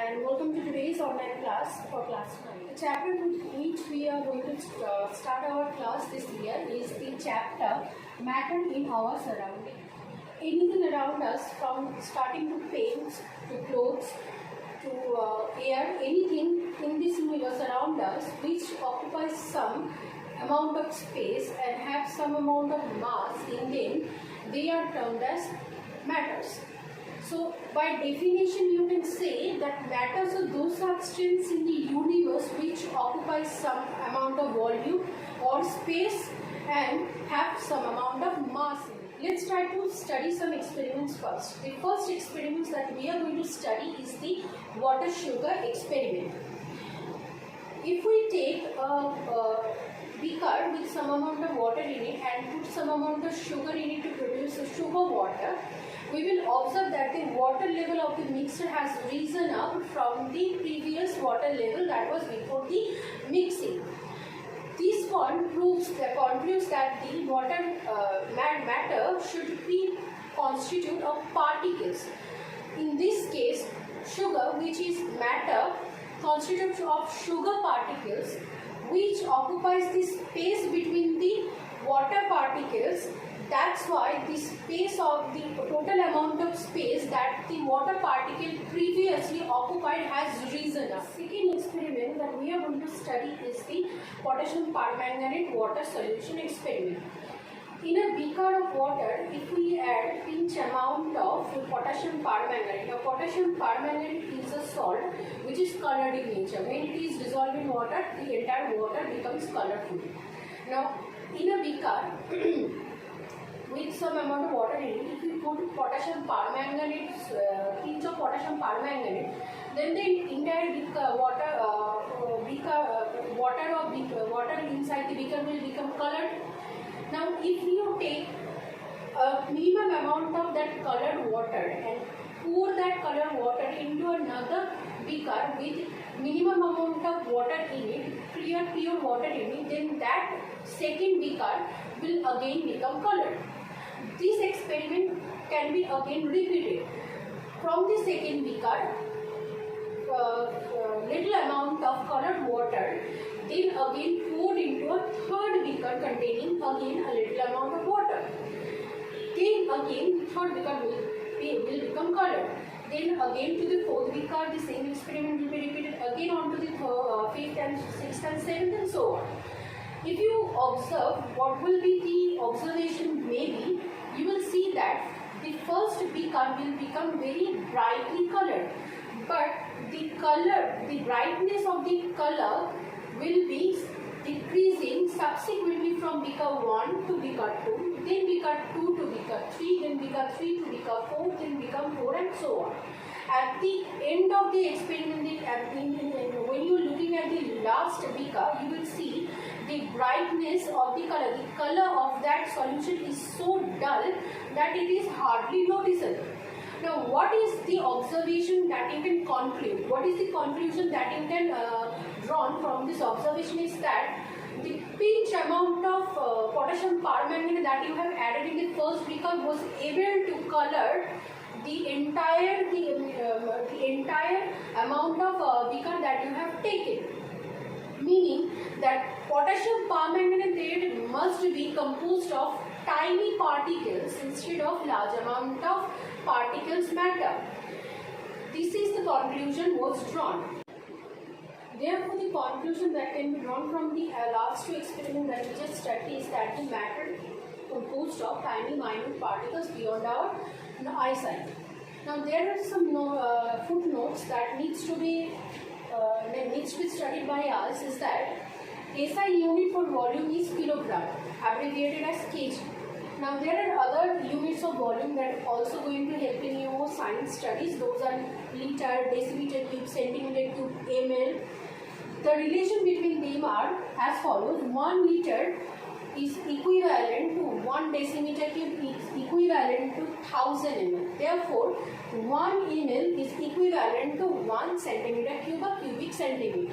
and welcome to today's online class for class 9. The chapter with which we are going to start our class this year is the chapter Matter in Our Surrounding. Anything around us, from starting to paints, to clothes, to air, anything in this universe around us which occupies some amount of space and have some amount of mass in them, they are termed as matters. So, by definition, you can say that matters are those substances in the universe which occupy some amount of volume or space and have some amount of mass in it. Let's try to study some experiments first. The first experiment that we are going to study is the water-sugar experiment. If we take a beaker with some amount of water in it and put some amount of sugar in it to produce a sugar water, we will observe that the water level of the mixture has risen up from the previous water level that was before the mixing. This one concludes that the water matter should be constituted of particles. In this case, sugar, which is matter, constitutes of sugar particles which occupies the space between the water particles. That's why the space of the total amount of space that the water particle previously occupied has risen up. Second experiment that we are going to study is the potassium permanganate water solution experiment. In a beaker of water, if we add pinch amount of potassium permanganate, now potassium permanganate is a salt which is colored in nature. When it is dissolved in water, the entire water becomes colorful. Now, in a beaker with some amount of water in it, if we put potassium permanganate, pinch of potassium permanganate, then the entire water inside the beaker will become colored. Now, if you take a minimum amount of that colored water and pour that colored water into another beaker with minimum amount of water in it, pure water in it, then that second beaker will again become colored. This experiment can be again repeated. From the second beaker, little amount of colored water, then again poured into a third beaker containing again a little amount of water. Then again third beaker will become colored. Then again to the fourth beaker, the same experiment will be repeated again on to the fifth and sixth and seventh and so on. If you observe what will be the observation maybe, you will see that the first beaker will become very brightly colored, but the brightness of the color will be decreasing subsequently from beaker 1 to beaker 2, then beaker 2 to beaker 3, then beaker 3 to beaker 4, then beaker 4 and so on. At the end of the experiment, when you are looking at the last beaker, you will see the brightness of the color of that solution is so dull that it is hardly noticeable. Now, what is the observation that you can conclude? What is the conclusion that you can draw from this observation is that the pinch amount of potassium permanganate that you have added in the first beaker was able to color the entire amount of beaker that you have taken. Meaning that potassium permanganate must be composed of tiny particles instead of large amount of particles matter. This is the conclusion was drawn. Therefore, the conclusion that can be drawn from the last two experiments that we just studied is that the matter composed of tiny minute particles beyond our eyesight. Now, there are some footnotes that needs to be studied by us. Is that SI unit for volume is kilogram, abbreviated as kg. Now, there are other units of volume that are also going to help in your science studies. Those are liter, decimeter cube, centimeter cube, ml. The relation between them are as follows: 1 liter is equivalent to 1 decimeter cube is equivalent to 1000 ml. Therefore, 1 ml is equivalent to 1 centimeter cube or cubic centimeter.